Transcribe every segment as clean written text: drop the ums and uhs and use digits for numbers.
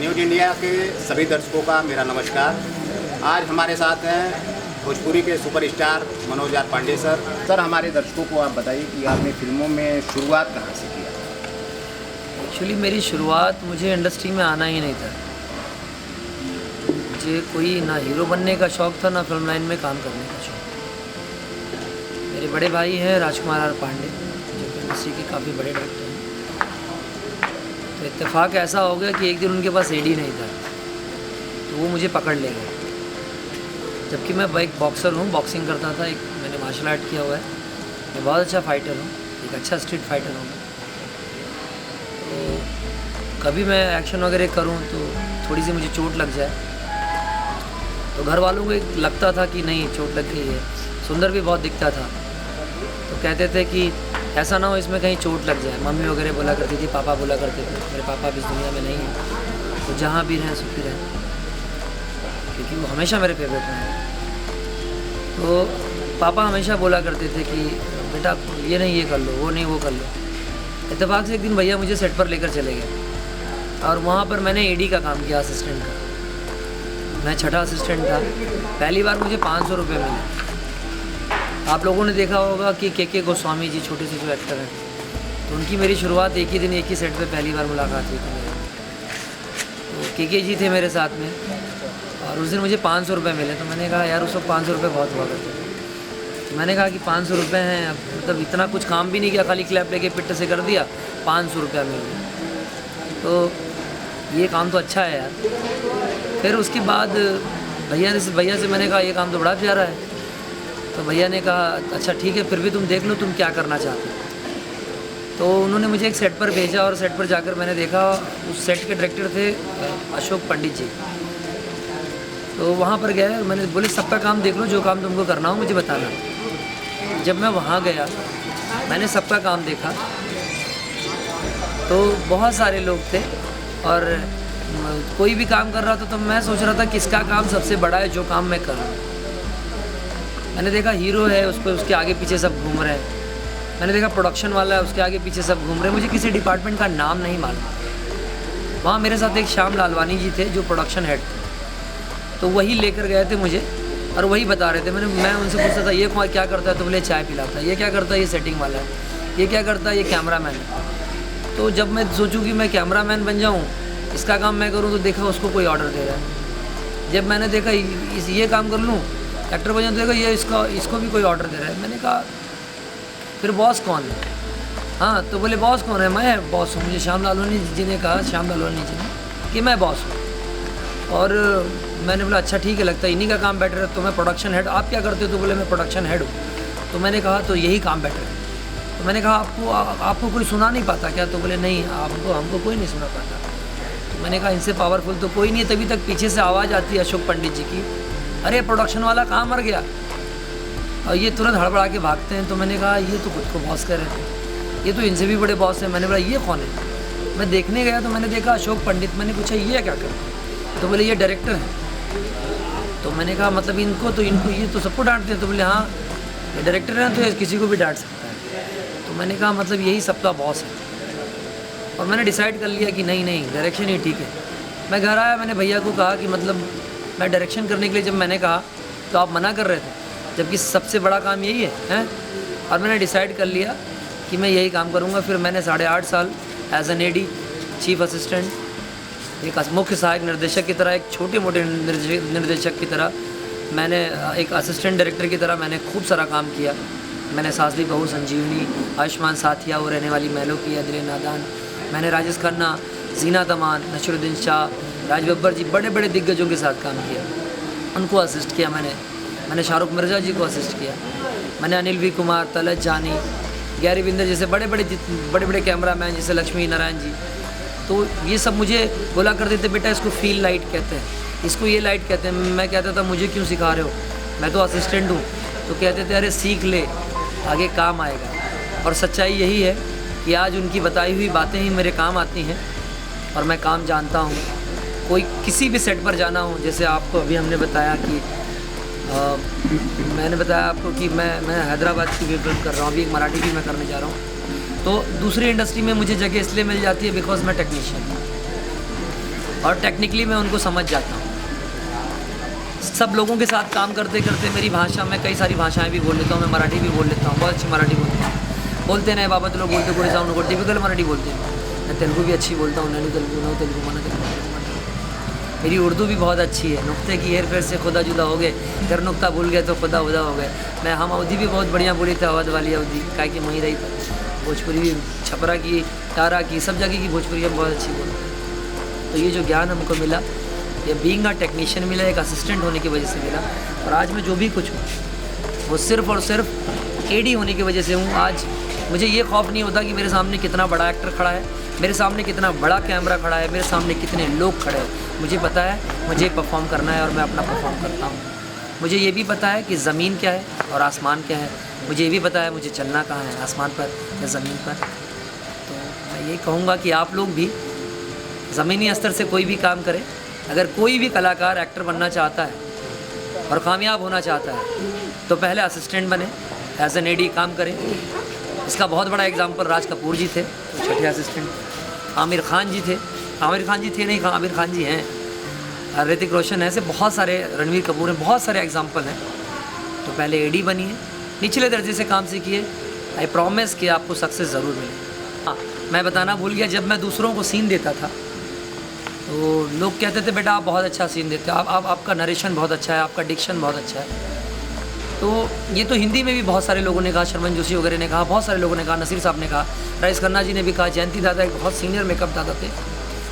News India के सभी दर्शकों का मेरा नमस्कार। आज हमारे साथ हैं भोजपुरी के superstar Manoj R Pandey sir. Sir, हमारे दर्शकों को आप बताइए कि आपने फिल्मों में शुरुआत कहाँ से किया? एक्चुअली मेरी शुरुआत, मुझे इंडस्ट्री में आना ही नहीं था। मुझे कोई ना हीरो बनने का शौक़ था, ना फिल्म लाइन में काम करने का शौक़। मेरे बड़े भाई हैं राजकुमार आर पांडे, जो कि इंडस्ट्री के काफ़ी बड़े डायरेक्टर हैं। तो इत्तेफाक ऐसा हो गया कि एक दिन उनके पास एडी नहीं था, तो वो मुझे पकड़ ले गए। जबकि मैं एक बॉक्सर हूँ, बॉक्सिंग करता था, एक मैंने मार्शल आर्ट किया हुआ है, मैं बहुत अच्छा फाइटर हूँ, एक अच्छा स्ट्रीट फाइटर हूँ। तो कभी मैं एक्शन वगैरह करूँ तो थोड़ी सी मुझे चोट लग जाए, तो घर वालों को एक लगता था कि नहीं, चोट लग गई है। सुंदर भी बहुत दिखता था, तो कहते थे कि ऐसा ना हो इसमें कहीं चोट लग जाए। मम्मी वगैरह बोला करती थी, पापा बोला करते थे। मेरे पापा अब इस दुनिया में नहीं हैं, तो जहाँ भी रहें सुखी रहें, क्योंकि वो हमेशा मेरे फेवरेट रहे। तो पापा हमेशा बोला करते थे कि बेटा ये नहीं ये कर लो, वो नहीं वो कर लो। इत्तेफाक से एक दिन भैया मुझे सेट पर लेकर चले गए, और वहाँ पर मैंने एडी का काम किया, असिस्टेंट का। मैं छठा असिस्टेंट था। पहली बार मुझे 500 रुपये मिले। आप लोगों ने देखा होगा कि के गोस्वामी जी, छोटे से जो एक्टर हैं, तो उनकी मेरी शुरुआत एक ही दिन एक ही सेट पे पहली बार मुलाकात हुई थी मेरी। तो के जी थे मेरे साथ में, और उस दिन मुझे 500 रुपये मिले। तो मैंने कहा यार, उस वक्त 500 रुपये बहुत हुआ करते थे। तो मैंने कहा कि 500 रुपये हैं, अब मतलब इतना कुछ काम भी नहीं किया, खाली क्लैप लेके पिट से कर दिया, 500 रुपया मिल गया। तो ये काम तो अच्छा है यार। फिर उसके बाद भैया से मैंने कहा ये काम तो बड़ा प्यारा है। तो भैया ने कहा अच्छा ठीक है, फिर भी तुम देख लो तुम क्या करना चाहते हो। तो उन्होंने मुझे एक सेट पर भेजा, और सेट पर जाकर मैंने देखा उस सेट के डायरेक्टर थे अशोक पंडित जी। तो वहाँ पर गए, मैंने बोले सबका काम देख लो, जो काम तुमको करना हो मुझे बताना। जब मैं वहाँ गया, मैंने सबका काम देखा, तो बहुत सारे लोग थे, और कोई भी काम कर रहा था तो मैं सोच रहा था किसका काम सबसे बड़ा है जो काम मैं कर रहा हूँ। मैंने देखा हीरो है, उस पर उसके आगे पीछे सब घूम रहे हैं। मैंने देखा प्रोडक्शन वाला है, उसके आगे पीछे सब घूम रहे हैं। मुझे किसी डिपार्टमेंट का नाम नहीं मालूम। वहाँ मेरे साथ एक श्याम लालवानी जी थे, जो प्रोडक्शन हेड थे, तो वही लेकर गए थे मुझे, और वही बता रहे थे। मैं उनसे पूछता था ये क्या करता है, तो बोले चाय पिलाता है। ये क्या करता है, ये सेटिंग वाला है। ये क्या करता है, ये कैमरा मैन है। तो जब मैं सोचूँ कि मैं कैमरा मैन बन जाऊँ, इसका काम मैं करूँ, तो देखा उसको कोई ऑर्डर दे रहा है। जब मैंने देखा ये काम कर लूँ, एक्टर बन जाऊँ, तो देखा ये इसको भी कोई ऑर्डर दे रहा है। मैंने कहा फिर बॉस कौन है? हाँ, तो बोले बॉस कौन है? मैं बॉस हूँ। मुझे श्याम लालवानी जी ने कहा, श्याम लालवानी जी ने, कि मैं बॉस हूँ। और मैंने बोला अच्छा ठीक है, लगता है इन्हीं का काम बेटर है। तो मैं प्रोडक्शन हेड, आप क्या करते हो? तो बोले मैं प्रोडक्शन हेड हूँ। तो मैंने कहा तो यही काम बेटर है। तो मैंने कहा आपको कोई सुना नहीं पाता क्या? तो बोले नहीं, हमको कोई नहीं सुना पाता। तो मैंने कहा इनसे पावरफुल तो कोई नहीं है। तभी तक पीछे से आवाज़ आती है अशोक पंडित जी की, अरे प्रोडक्शन वाला कहाँ मर गया? और ये तुरंत हड़बड़ा के भागते हैं। तो मैंने कहा ये तो खुद को बॉस कर रहे थे, ये तो इनसे भी बड़े बॉस हैं। मैंने बोला ये कौन है? मैं देखने गया तो मैंने देखा अशोक पंडित। मैंने पूछा ये क्या कर? तो बोले ये डायरेक्टर हैं। तो मैंने कहा मतलब इनको ये तो सबको डांटते हैं? तो बोले हाँ, ये डायरेक्टर हैं तो किसी को भी डांट सकता है। तो मैंने कहा मतलब यही सबका बॉस है। और मैंने डिसाइड कर लिया कि नहीं डायरेक्शन ही ठीक है। मैं घर आया, मैंने भैया को कहा कि मतलब मैं डायरेक्शन करने के लिए जब मैंने कहा तो आप मना कर रहे थे, जबकि सबसे बड़ा काम यही है, हैं? और मैंने डिसाइड कर लिया कि मैं यही काम करूँगा। फिर मैंने 8.5 साल as an AD, chief assistant, एक मुख्य सहायक निर्देशक की तरह, एक छोटे मोटे निर्देशक की तरह, मैंने एक असिस्टेंट डायरेक्टर की तरह मैंने खूब सारा काम किया। मैंने सास भी बहू, संजीवनी, आयुष्मान साथिया, वो रहने वाली महलों की, दिल नादान, मैंने राजेश खन्ना, जीना तमान, नसीरुद्दीन शाह, राज बब्बर जी, बड़े बड़े दिग्गजों के साथ काम किया, उनको असिस्ट किया। मैंने शाहरुख मिर्ज़ा जी को असिस्ट किया। मैंने अनिल वी कुमार, तलत जानी, गैरी विंदर जैसे बड़े बड़े कैमरा मैन, जैसे लक्ष्मी नारायण जी, तो ये सब मुझे बोला करते थे बेटा इसको फील लाइट कहते हैं, इसको ये लाइट कहते हैं। मैं कहता था मुझे क्यों सिखा रहे हो, मैं तो असिस्टेंट हूँ। तो कहते थे अरे सीख ले, आगे काम आएगा। और सच्चाई यही है कि आज उनकी बताई हुई बातें ही मेरे काम आती हैं, और मैं काम जानता हूँ। कोई किसी भी सेट पर जाना हो, जैसे आपको अभी हमने बताया कि मैंने बताया आपको कि मैं हैदराबाद की भी फिल्म कर रहा हूँ, अभी एक मराठी भी मैं करने जा रहा हूँ। तो दूसरी इंडस्ट्री में मुझे जगह इसलिए मिल जाती है बिकॉज मैं टेक्नीशियन हूँ। और टेक्निकली मैं उनको समझ जाता हूँ। सब लोगों के साथ काम करते करते मेरी भाषा में कई सारी भाषाएं भी बोल लेता हूँ। मैं मराठी भी बोल लेता हूँ, बहुत अच्छी मराठी बोलता हूँ। बोलते नहीं बाबा तो लोग बोलते कोई साउंड को टिपिकल मराठी बोलते हैं। मैं तेलुगु भी अच्छी बोलता हूँ, नैनी तेलुगु नौ तेलुगु मना तेलुगु। मेरी उर्दू भी बहुत अच्छी है। नुक्ते की हेर फेर से खुदा जुदा हो गए, कर नुक्ता भूल गए तो खुदा उदा हो गए। मैं हम अवधी भी बहुत बढ़िया बोली थी, अवध वाली अवधी का कि वहीं रही था। भोजपुरी भी छपरा की, तारा की, सब जगह की भोजपुरी हम बहुत अच्छी बोलते। तो ये जो ज्ञान हमको मिला, ये बीइंग अ टेक्नीशियन मिला, एक असिस्टेंट होने की वजह से मिला। और आज मैं जो भी कुछ हूँ वो सिर्फ़ और सिर्फ एडी होने की वजह से हूँ। आज मुझे ये खौफ नहीं होता कि मेरे सामने कितना बड़ा एक्टर खड़ा है, मेरे सामने कितना बड़ा कैमरा खड़ा है, मेरे सामने कितने लोग खड़े हैं। मुझे पता है मुझे परफॉर्म करना है और मैं अपना परफॉर्म करता हूँ। मुझे ये भी पता है कि ज़मीन क्या है और आसमान क्या है। मुझे ये भी पता है मुझे चलना कहाँ है, आसमान पर या ज़मीन पर। तो मैं ये कहूँगा कि आप लोग भी ज़मीनी स्तर से कोई भी काम करें। अगर कोई भी कलाकार एक्टर बनना चाहता है और कामयाब होना चाहता है तो पहले असिस्टेंट बने, एज एन एडी काम करें। इसका बहुत बड़ा एग्जाम्पल राज कपूर जी थे, तो छठे असिस्टेंट। आमिर खान जी थे, आमिर खान जी थे नहीं, आमिर खान जी हैं। ऋतिक रोशन है, ऐसे बहुत सारे, रणवीर कपूर हैं, बहुत सारे एग्जाम्पल हैं। तो पहले एडी बनिए, निचले दर्जे से काम सीखिए। आई प्रॉमिस कि आपको सक्सेस ज़रूर मिले। हाँ, मैं बताना भूल गया, जब मैं दूसरों को सीन देता था तो लोग कहते थे बेटा आप बहुत अच्छा सीन देते हो, आपका नरेशन बहुत अच्छा है, आपका डिक्शन बहुत अच्छा है। तो ये तो हिंदी में भी बहुत सारे लोगों ने कहा, शर्मन जोशी वगैरह ने कहा, बहुत सारे लोगों ने कहा, नसीर साहब ने कहा, राइस खन्ना जी ने भी कहा, जयंती दादा एक बहुत सीनियर मेकअप दादा थे,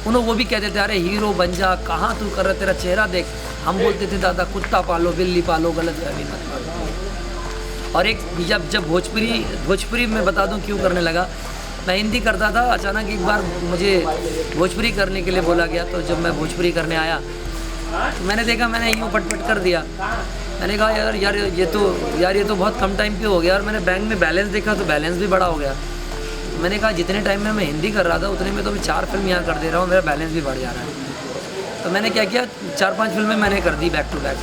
उन्होंने वो भी कहते थे अरे हीरो बन जा, कहाँ तू कर रहा, तेरा चेहरा देख। हम बोलते थे दादा कुत्ता पालो, बिल्ली पालो, गलत भी मत पालो। और एक जब भोजपुरी में बता दूँ क्यों करने लगा, मैं हिंदी करता था, अचानक एक बार मुझे भोजपुरी करने के लिए बोला गया। तो जब मैं भोजपुरी करने आया तो मैंने देखा, मैंने यूँ पट कर दिया। मैंने कहा यार ये तो बहुत कम टाइम पे हो गया। और मैंने बैंक में बैलेंस देखा तो बैलेंस भी बड़ा हो गया। तो मैंने कहा जितने टाइम में मैं हिंदी कर रहा था उतने में तो मैं 4 फिल्म यहाँ कर दे रहा हूँ, मेरा बैलेंस भी बढ़ जा रहा है। तो मैंने क्या किया, 4-5 फिल्में मैंने कर दी बैक टू बैक।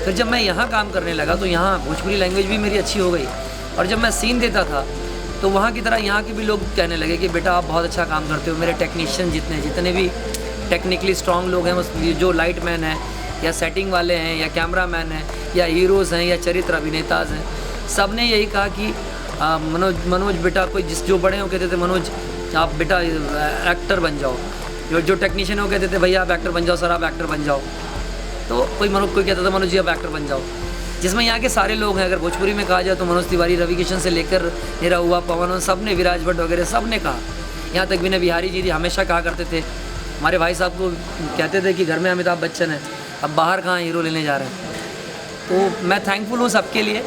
फिर जब मैं यहाँ काम करने लगा तो यहाँ भोजपुरी लैंग्वेज भी मेरी अच्छी हो गई। और जब मैं सीन देता था तो वहाँ की तरह यहाँ के भी लोग कहने लगे कि बेटा आप बहुत अच्छा काम करते हो। मेरे टेक्नीशियन जितने भी टेक्निकली स्ट्रॉन्ग लोग हैं, जो लाइट मैन हैं या सेटिंग वाले हैं या कैमरा मैन हैं या हीरोज़ हैं या चरित्र अभिनेताज हैं, सब ने यही कहा कि मनोज बेटा, कोई जो बड़े हो कहते थे मनोज आप बेटा एक्टर बन जाओ। जो टेक्नीशियन हो कहते थे भैया आप एक्टर बन जाओ, सर आप एक्टर बन जाओ। तो कोई कहता था मनोज जी आप एक्टर बन जाओ। जिसमें यहाँ के सारे लोग हैं, अगर भोजपुरी में कहा जाए तो मनोज तिवारी, रवि किशन से लेकर निरा हुआ, पवन, सब ने, विराज भट्ट वगैरह सब ने कहा। यहाँ तक विनय बिहारी जी हमेशा कहा करते थे, हमारे भाई साहब को कहते थे कि घर में अमिताभ बच्चन है, अब बाहर कहाँ हीरो लेने जा रहे हैं। तो मैं थैंकफुल हूँ सबके लिए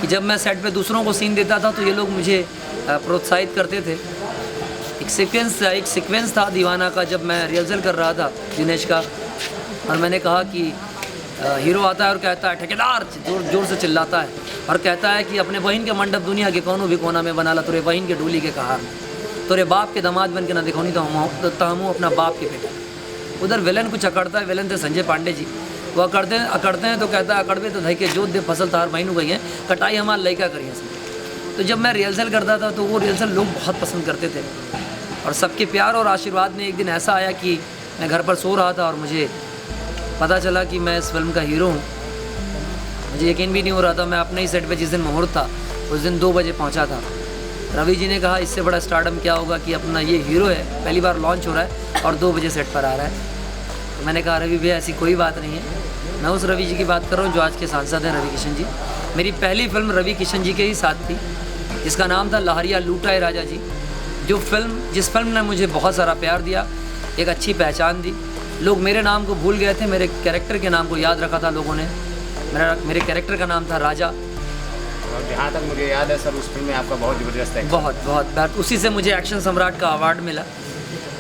कि जब मैं सेट पे दूसरों को सीन देता था तो ये लोग मुझे प्रोत्साहित करते थे। एक सीक्वेंस था दीवाना का, जब मैं रिहर्सल कर रहा था दिनेश का, और मैंने कहा कि हीरो आता है और कहता है ठेकेदार, जोर से चिल्लाता है और कहता है कि अपने बहन के मंडप दुनिया के कोनो भी कोना में बना ला, तुरे बहन के डोली के कहार में, तुरे बाप के दामाद बन के ना दिखौनी तो हम अपना बाप के बेटा। उधर विलन कुछ अकड़ता है, विलन थे संजय पांडे जी, वो अकड़ते हैं तो कहता है अकड़बे तो धई के जोत दे फसल तार बहन गई हैं, कटाई हमारा लड़का करिए। तो जब मैं रिहर्सल करता था तो वो रिहर्सल लोग बहुत पसंद करते थे। और सबके प्यार और आशीर्वाद में एक दिन ऐसा आया कि मैं घर पर सो रहा था और मुझे पता चला कि मैं इस फिल्म का हीरो हूँ। मुझे यकीन भी नहीं हो रहा था। मैं अपने ही सेट पे जिस दिन मुहूर्त था उस दिन 2 बजे पहुँचा था। रवि जी ने कहा इससे बड़ा स्टारडम क्या होगा कि अपना ये हीरो है, पहली बार लॉन्च हो रहा है और 2 बजे सेट पर आ रहा है। तो मैंने कहा रवि भैया ऐसी कोई बात नहीं है। मैं उस रवि जी की बात कर रहा हूँ जो आज के सांसद हैं, रवि किशन जी। मेरी पहली फिल्म रवि किशन जी के ही साथ थी, जिसका नाम था लहरिया लूटा है राजा जी। जिस फिल्म ने मुझे बहुत सारा प्यार दिया, एक अच्छी पहचान दी। लोग मेरे नाम को भूल गए थे, मेरे कैरेक्टर के नाम को याद रखा था लोगों ने। मेरे कैरेक्टर का नाम था राजा। और जहाँ तक मुझे याद है सर, उस फिल्म में आपका बहुत ज़बरदस्त है। बहुत उसी से मुझे एक्शन सम्राट का अवार्ड मिला।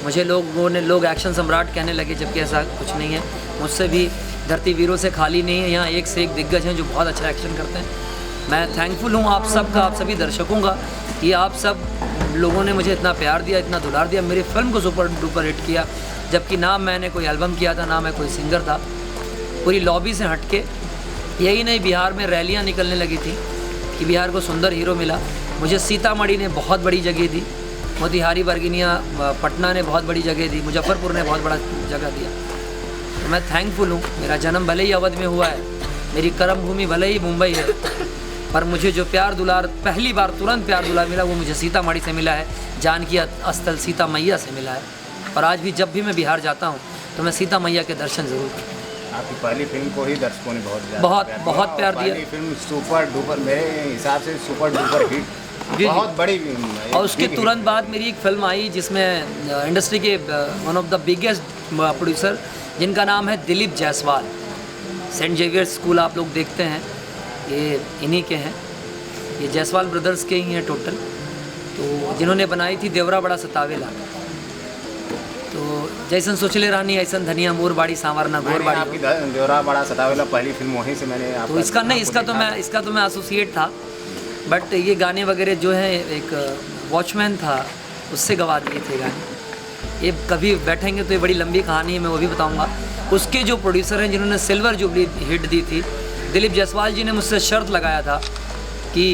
मुझे लोग एक्शन सम्राट कहने लगे, जबकि ऐसा कुछ नहीं है। मुझसे भी धरती वीरों से खाली नहीं है। यहाँ एक से एक दिग्गज हैं जो बहुत अच्छा एक्शन करते हैं। मैं थैंकफुल हूँ आप सबका, आप सभी दर्शकों का, कि आप सब लोगों ने मुझे इतना प्यार दिया, इतना दुलार दिया, मेरी फिल्म को सुपर डुपर हिट किया। जबकि ना मैंने कोई एल्बम किया था, ना मैं कोई सिंगर था। पूरी लॉबी से हट के, यही नहीं, बिहार में रैलियाँ निकलने लगी थी कि बिहार को सुंदर हीरो मिला। मुझे सीतामढ़ी ने बहुत बड़ी जगह दी, मोतिहारी, बरगिनिया, पटना ने बहुत बड़ी जगह दी, मुजफ्फरपुर ने बहुत बड़ा जगह दिया। तो मैं थैंकफुल हूँ। मेरा जन्म भले ही अवध में हुआ है, मेरी कर्म भूमि भले ही मुंबई है, पर मुझे जो प्यार दुलार पहली बार तुरंत प्यार दुलार मिला वो मुझे सीतामढ़ी से मिला है, जानकी अस्थल सीता मैया से मिला है। और आज भी जब भी मैं बिहार जाता हूँ तो मैं सीता मैया के दर्शन ज़रूर करता हूँ। आपकी पहली फिल्म को ही दर्शकों ने बहुत प्यार दिया। पहली फिल्म सुपर डुपर, मेरे हिसाब से सुपर डुपर हिट, बहुत बड़ी फिल्म है। और उसके तुरंत बाद मेरी एक फिल्म आई जिसमें इंडस्ट्री के one of the biggest producer जिनका नाम है Dilip Jaiswal, saint Xavier's school आप लोग देखते हैं, ये इन्हीं के हैं, ये जायसवाल ब्रदर्स के ही हैं टोटल। तो जिन्होंने बनाई थी देवरा बड़ा सतावेला, तो जैसन सोचले रानी ऐसन धनिया मोर बाड़ी सांवरना गोर बाड़ी। आपकी देवरा बड़ा सतावेला पहली फिल्म वहीं से मैंने तो इसका तो मैं एसोसिएट था, बट ये गाने वगैरह जो है एक वॉचमैन था उससे गवा दिए थे गाने। ये कभी बैठेंगे तो ये बड़ी लंबी कहानी है, मैं वो भी बताऊंगा। उसके जो प्रोड्यूसर हैं जिन्होंने सिल्वर जुबली हिट दी थी, दिलीप जायसवाल जी ने मुझसे शर्त लगाया था कि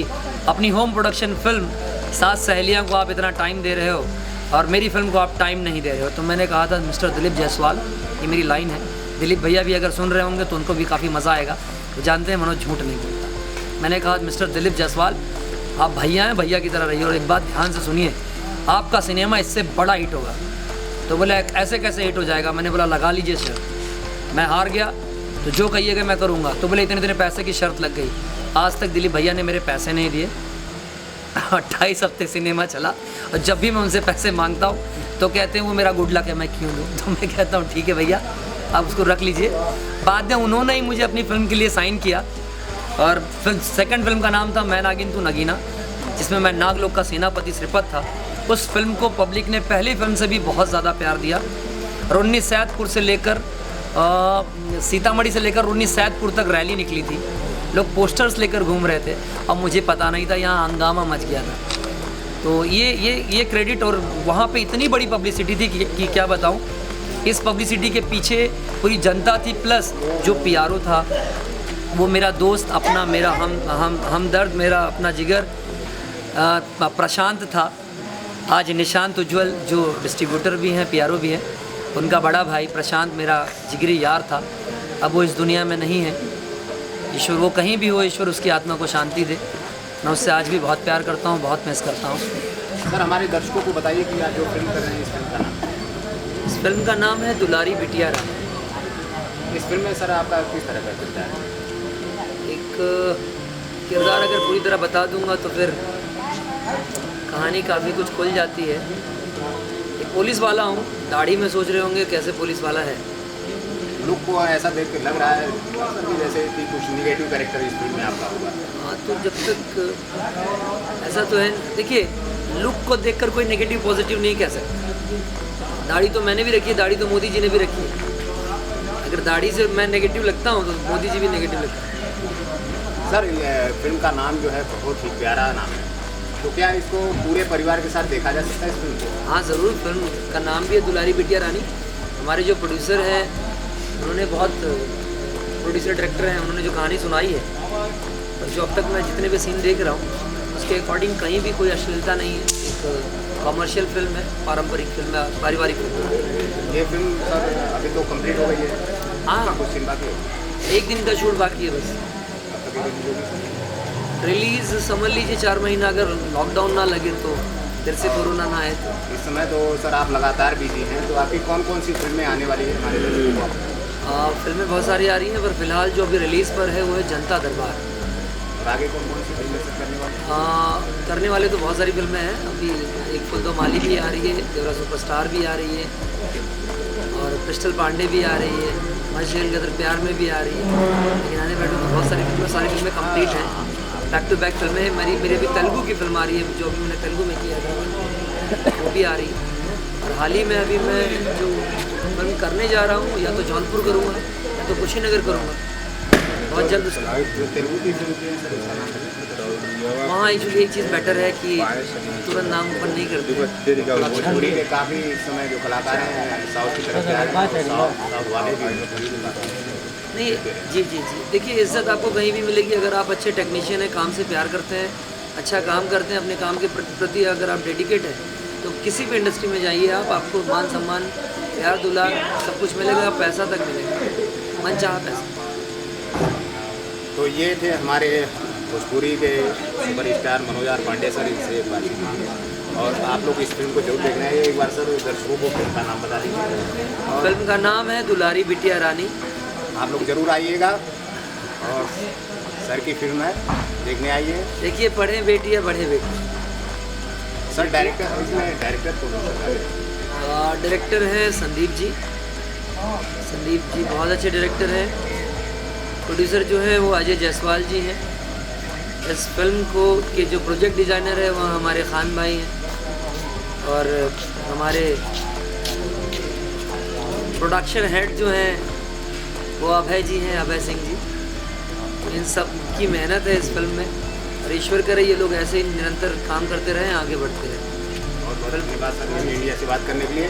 अपनी होम प्रोडक्शन फिल्म 7 सहेलियाँ को आप इतना टाइम दे रहे हो और मेरी फिल्म को आप टाइम नहीं दे रहे हो। तो मैंने कहा था मिस्टर दिलीप जायसवाल, ये मेरी लाइन है, दिलीप भैया भी अगर सुन रहे होंगे तो उनको भी काफ़ी मज़ा आएगा, वो जानते हैं मनोज झूठ नहीं बोलता। मैंने कहा मिस्टर दिलीप जायसवाल आप भैया हैं, भैया की तरह रहिए और एक बात ध्यान से सुनिए, आपका सिनेमा इससे बड़ा हिट होगा। तो बोले ऐसे कैसे हिट हो जाएगा? मैंने बोला लगा लीजिए शर्त। मैं हार गया तो जो कहिएगा मैं करूँगा। तो बोले इतने पैसे की शर्त लग गई। आज तक दिलीप भैया ने मेरे पैसे नहीं दिए। 28 हफ्ते सिनेमा चला और जब भी मैं उनसे पैसे मांगता हूँ तो कहते हैं वो मेरा गुड लक है, मैं क्यों दूँ। तो मैं कहता हूँ ठीक है भैया आप उसको रख लीजिए। बाद में उन्होंने ही मुझे अपनी फिल्म के लिए साइन किया और फिल्म सेकंड फिल्म का नाम था मैं नागिन तू नगीना, जिसमें मैं नागलोक का सेनापति श्रीपत था। उस फिल्म को पब्लिक ने पहली फिल्म से भी बहुत ज़्यादा प्यार दिया। रुन्नी सैदपुर से लेकर सीतामढ़ी से लेकर रुन्नी सैदपुर तक रैली निकली थी, लोग पोस्टर्स लेकर घूम रहे थे और मुझे पता नहीं था, यहाँ हंगामा मच गया था। तो ये क्रेडिट, और वहाँ पे इतनी बड़ी पब्लिसिटी थी कि क्या बताऊँ। इस पब्लिसिटी के पीछे पूरी जनता थी, प्लस जो पीआरओ था वो मेरा दोस्त अपना, मेरा हमदर्द, मेरा अपना जिगर प्रशांत था। आज निशांत उज्ज्वल जो डिस्ट्रीब्यूटर भी हैं, पीआरओ भी हैं, उनका बड़ा भाई प्रशांत मेरा जिगरी यार था। अब वो इस दुनिया में नहीं है। ईश्वर वो कहीं भी हो, ईश्वर उसकी आत्मा को शांति दे। मैं उससे आज भी बहुत प्यार करता हूँ, बहुत मिस करता हूँ। सर हमारे दर्शकों को बताइए कि आप जो फिल्म कर रहे हैं इस फिल्म का नाम? इस फिल्म का नाम है दुलारी बिटिया रानी। इस फिल्म में सर आपका किस तरह का किरदार है? एक किरदार अगर पूरी तरह बता दूंगा तो फिर कहानी काफ़ी कुछ खुल जाती है। एक पुलिस वाला हूँ, दाढ़ी में सोच रहे होंगे कैसे पुलिस वाला है। लुक को ऐसा देख कर लग रहा है कि जैसे कि कुछ निगेटिव कैरेक्टर इस फिल्म में आपका होगा। हाँ, तो जब तक ऐसा तो है, देखिए लुक को देखकर कोई नेगेटिव पॉजिटिव नहीं कह सकता। दाढ़ी तो मैंने भी रखी है, दाढ़ी तो मोदी जी ने भी रखी है। अगर दाढ़ी से मैं नेगेटिव लगता हूँ तो मोदी जी भी नेगेटिव लगता है। सर फिल्म का नाम जो है बहुत ही प्यारा नाम है, तो क्या इसको पूरे परिवार के साथ देखा जा सकता है इस फिल्म को? हाँ ज़रूर, फिल्म का नाम भी है दुलारी बिटिया रानी। हमारे जो प्रोड्यूसर हैं उन्होंने बहुत, प्रोड्यूसर डायरेक्टर हैं, उन्होंने जो कहानी सुनाई है और जो अब तक मैं जितने भी सीन देख रहा हूँ उसके अकॉर्डिंग कहीं भी कोई अश्लीलता नहीं है। एक कमर्शियल फिल्म है, पारंपरिक फिल्म है, पारिवारिक फिल्म है। ये फिल्म सर अभी तो कंप्लीट हो गई है? हाँ, कुछ दिन बाकी है, 1 दिन का शूट बाकी है बस। रिलीज़ समझ लीजिए 4 महीना, अगर लॉकडाउन ना लगे तो, फिर से कोरोना ना आए तो। इस समय तो सर आप लगातार बिजी हैं, तो आपकी कौन कौन सी फिल्में आने वाली है हमारे दर्शकों को? फिल्में बहुत सारी आ रही हैं, पर फिलहाल जो अभी रिलीज़ पर है वो है जनता दरबार। और आगे कौन कौन सी फिल्में सब करने वाले? तो बहुत सारी फिल्में हैं। अभी एक फुल दो माली भी आ रही है, देवरा सुपरस्टार भी आ रही है, और पिस्टल पांडे भी आ रही है, मशेल गदर प्यार में भी आ रही है। लेकिन आने बैठे तो बहुत सारी फिल्में कंप्लीट हैं, बैक टू बैक फिल्में हैं। मेरी अभी तेलुगु की फिल्म आ रही है, जो अभी मैंने तेलुगु में किया था वो भी आ रही है। और हाल ही में अभी मैं जो फिल्म करने जा रहा हूँ, या तो जौनपुर करूँगा या तो कुशीनगर करूँगा बहुत जल्द। तेलुगु की फिल्म के सर उसका नाम है? वहाँ एक्चुअली एक चीज़ बेटर है कि तुरंत नाम ओपन नहीं करते। भोजपुरी के काफ़ी इस समय जो कलाकार हैं साउथ की तरफ जा रहे हैं, साउथ वाले भी नहीं। जी, देखिए इज़्ज़त आपको कहीं भी मिलेगी अगर आप अच्छे टेक्नीशियन हैं, काम से प्यार करते हैं, अच्छा काम करते हैं, अपने काम के प्रति अगर आप डेडिकेट हैं तो किसी भी इंडस्ट्री में जाइए आपको मान सम्मान प्यार दुलार सब कुछ मिलेगा, पैसा तक मिलेगा, मन चाहा पैसा। तो ये थे हमारे भोजपुरी के superstar Manoj R Pandey sir, इनसे बातचीत की। और आप लोग इस फिल्म को जरूर देखना है। एक बार सर दर्शकों को फिल्म का नाम बता दीजिए। और फिल्म का नाम है दुलारी बिटिया रानी। आप लोग जरूर आइएगा और सर की फिल्म है, देखने आइए। देखिए, पढ़े बेटी या बढ़े बेटी। सर डायरेक्टर, इसमें डायरेक्टर प्रोड्यूसर डायरेक्टर है संदीप जी। संदीप जी बहुत अच्छे डायरेक्टर हैं। प्रोड्यूसर जो है वो अजय जायसवाल जी हैं। इस फिल्म को के जो प्रोजेक्ट डिज़ाइनर है वो हमारे खान भाई हैं। और हमारे प्रोडक्शन हेड जो हैं वो अभय जी हैं, अभय सिंह जी। इन सब की मेहनत है इस फिल्म में, और ईश्वर करे ये लोग ऐसे ही निरंतर काम करते रहें, आगे बढ़ते रहें। और बहुत धन्यवाद सर इंडिया से बात करने के लिए।